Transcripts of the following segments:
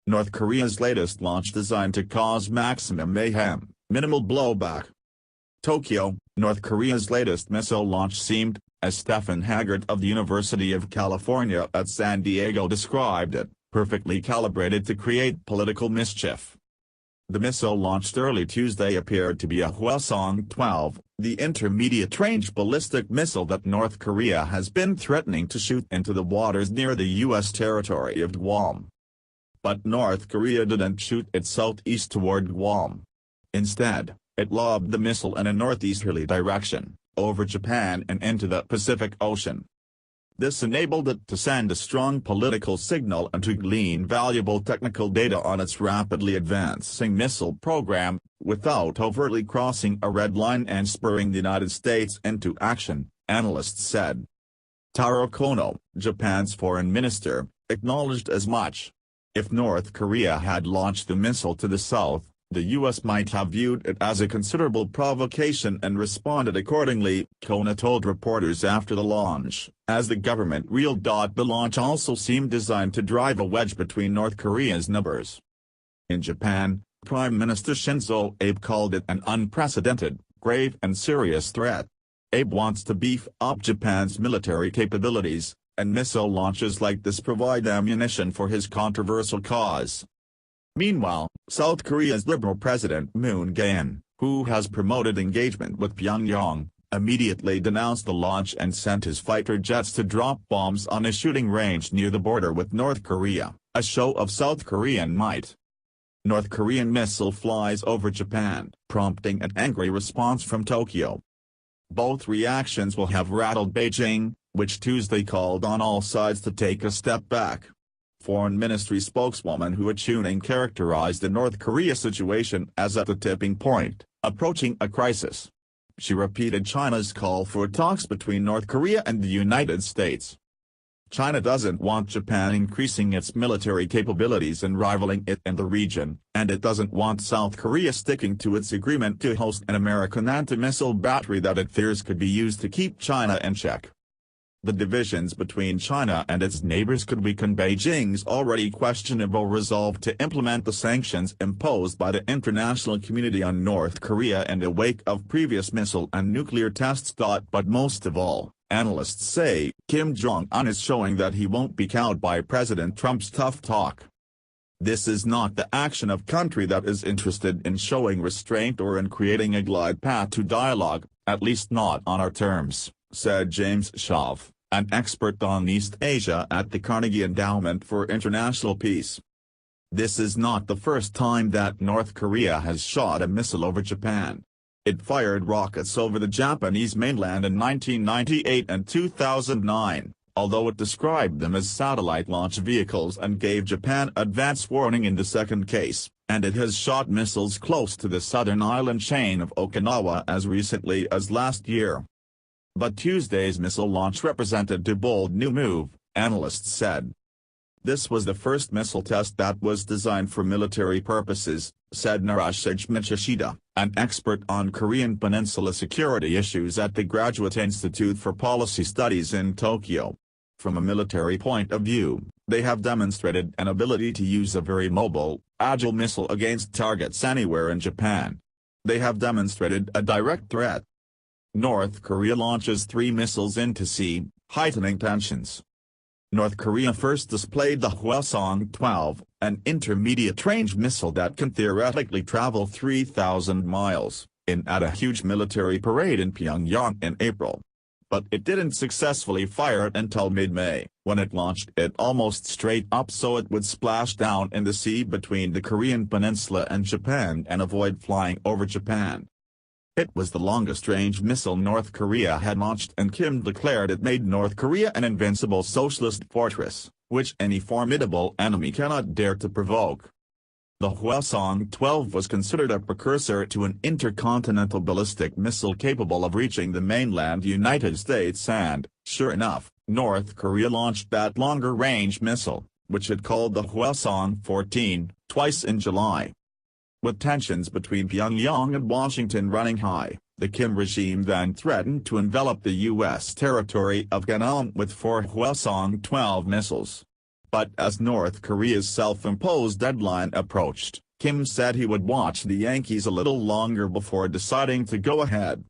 North Korea's latest launch designed to cause maximum mayhem, minimal blowback. Tokyo, North Korea's latest missile launch seemed, as Stephen Haggart of the University of California at San Diego described it, perfectly calibrated to create political mischief. The missile launched early Tuesday appeared to be a Hwasong-12, the intermediate-range ballistic missile that North Korea has been threatening to shoot into the waters near the U.S. territory of Guam. But North Korea didn't shoot it southeast toward Guam. Instead, it lobbed the missile in a northeasterly direction, over Japan and into the Pacific Ocean. This enabled it to send a strong political signal and to glean valuable technical data on its rapidly advancing missile program, without overtly crossing a red line and spurring the United States into action, analysts said. Taro Kono, Japan's foreign minister, acknowledged as much. If North Korea had launched the missile to the south, the U.S. might have viewed it as a considerable provocation and responded accordingly, Kono told reporters after the launch, as the government reeled. The launch also seemed designed to drive a wedge between North Korea's neighbors. In Japan, Prime Minister Shinzo Abe called it an unprecedented, grave and serious threat. Abe wants to beef up Japan's military capabilities, and missile launches like this provide ammunition for his controversial cause. Meanwhile, South Korea's Liberal President Moon Jae-in, who has promoted engagement with Pyongyang, immediately denounced the launch and sent his fighter jets to drop bombs on a shooting range near the border with North Korea, a show of South Korean might. North Korean missile flies over Japan, prompting an angry response from Tokyo. Both reactions will have rattled Beijing, which Tuesday called on all sides to take a step back. Foreign Ministry spokeswoman Hua Chunying characterized the North Korea situation as at the tipping point, approaching a crisis. She repeated China's call for talks between North Korea and the United States. China doesn't want Japan increasing its military capabilities and rivaling it in the region, and it doesn't want South Korea sticking to its agreement to host an American anti-missile battery that it fears could be used to keep China in check. The divisions between China and its neighbors could weaken Beijing's already questionable resolve to implement the sanctions imposed by the international community on North Korea in the wake of previous missile and nuclear tests. But most of all, analysts say, Kim Jong-un is showing that he won't be cowed by President Trump's tough talk. This is not the action of country that is interested in showing restraint or in creating a glide path to dialogue, at least not on our terms, said James Shove, an expert on East Asia at the Carnegie Endowment for International Peace. This is not the first time that North Korea has shot a missile over Japan. It fired rockets over the Japanese mainland in 1998 and 2009, although it described them as satellite launch vehicles and gave Japan advance warning in the second case, and it has shot missiles close to the southern island chain of Okinawa as recently as last year. But Tuesday's missile launch represented a bold new move, analysts said. This was the first missile test that was designed for military purposes, said Naresh Mitsushita, an expert on Korean Peninsula security issues at the Graduate Institute for Policy Studies in Tokyo. From a military point of view, they have demonstrated an ability to use a very mobile, agile missile against targets anywhere in Japan. They have demonstrated a direct threat. North Korea launches 3 missiles into sea, heightening tensions. North Korea first displayed the Hwasong-12, an intermediate-range missile that can theoretically travel 3,000 miles, at a huge military parade in Pyongyang in April. But it didn't successfully fire it until mid-May, when it launched it almost straight up so it would splash down in the sea between the Korean peninsula and Japan and avoid flying over Japan. It was the longest-range missile North Korea had launched, and Kim declared it made North Korea an invincible socialist fortress, which any formidable enemy cannot dare to provoke. The Hwasong-12 was considered a precursor to an intercontinental ballistic missile capable of reaching the mainland United States and, sure enough, North Korea launched that longer-range missile, which it called the Hwasong-14, twice in July. With tensions between Pyongyang and Washington running high, the Kim regime then threatened to envelop the U.S. territory of Guam with 4 Hwasong-12 missiles. But as North Korea's self-imposed deadline approached, Kim said he would watch the Yankees a little longer before deciding to go ahead.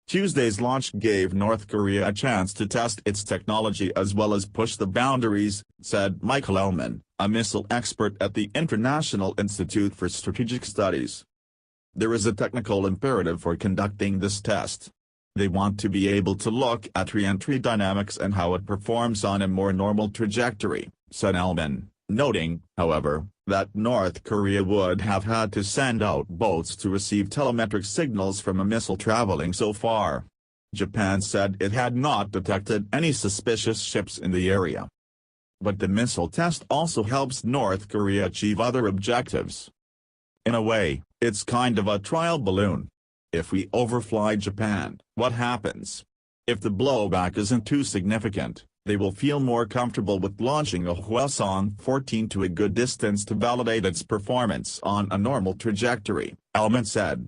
Tuesday's launch gave North Korea a chance to test its technology as well as push the boundaries, said Michael Ellman, a missile expert at the International Institute for Strategic Studies. There is a technical imperative for conducting this test. They want to be able to look at re-entry dynamics and how it performs on a more normal trajectory, said Ellman, noting, however, that North Korea would have had to send out boats to receive telemetric signals from a missile traveling so far. Japan said it had not detected any suspicious ships in the area. But the missile test also helps North Korea achieve other objectives. In a way, it's kind of a trial balloon. If we overfly Japan, what happens? If the blowback isn't too significant, they will feel more comfortable with launching a Hwasong-14 to a good distance to validate its performance on a normal trajectory, Ellman said.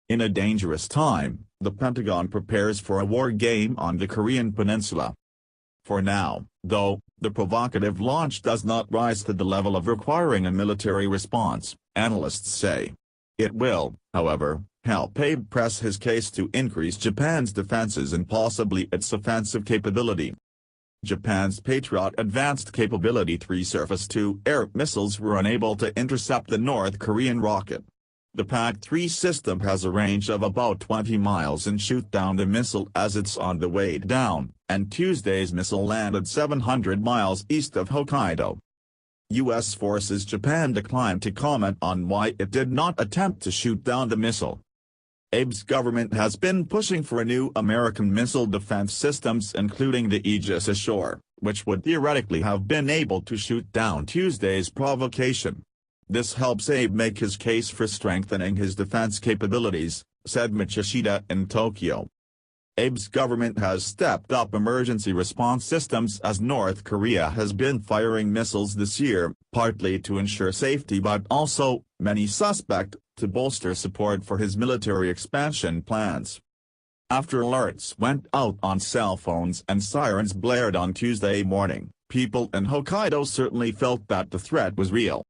In a dangerous time, the Pentagon prepares for a war game on the Korean peninsula. For now, though, the provocative launch does not rise to the level of requiring a military response, analysts say. It will, however, help Abe press his case to increase Japan's defenses and possibly its offensive capability. Japan's Patriot Advanced Capability 3 surface-to-air missiles were unable to intercept the North Korean rocket. The PAC-3 system has a range of about 20 miles and shoot down the missile as it's on the way down, and Tuesday's missile landed 700 miles east of Hokkaido. U.S. forces Japan declined to comment on why it did not attempt to shoot down the missile. Abe's government has been pushing for a new American missile defense systems including the Aegis Ashore, which would theoretically have been able to shoot down Tuesday's provocation. This helps Abe make his case for strengthening his defense capabilities, said Michishita in Tokyo. Abe's government has stepped up emergency response systems as North Korea has been firing missiles this year, partly to ensure safety but also, many suspect, to bolster support for his military expansion plans. After alerts went out on cell phones and sirens blared on Tuesday morning, people in Hokkaido certainly felt that the threat was real.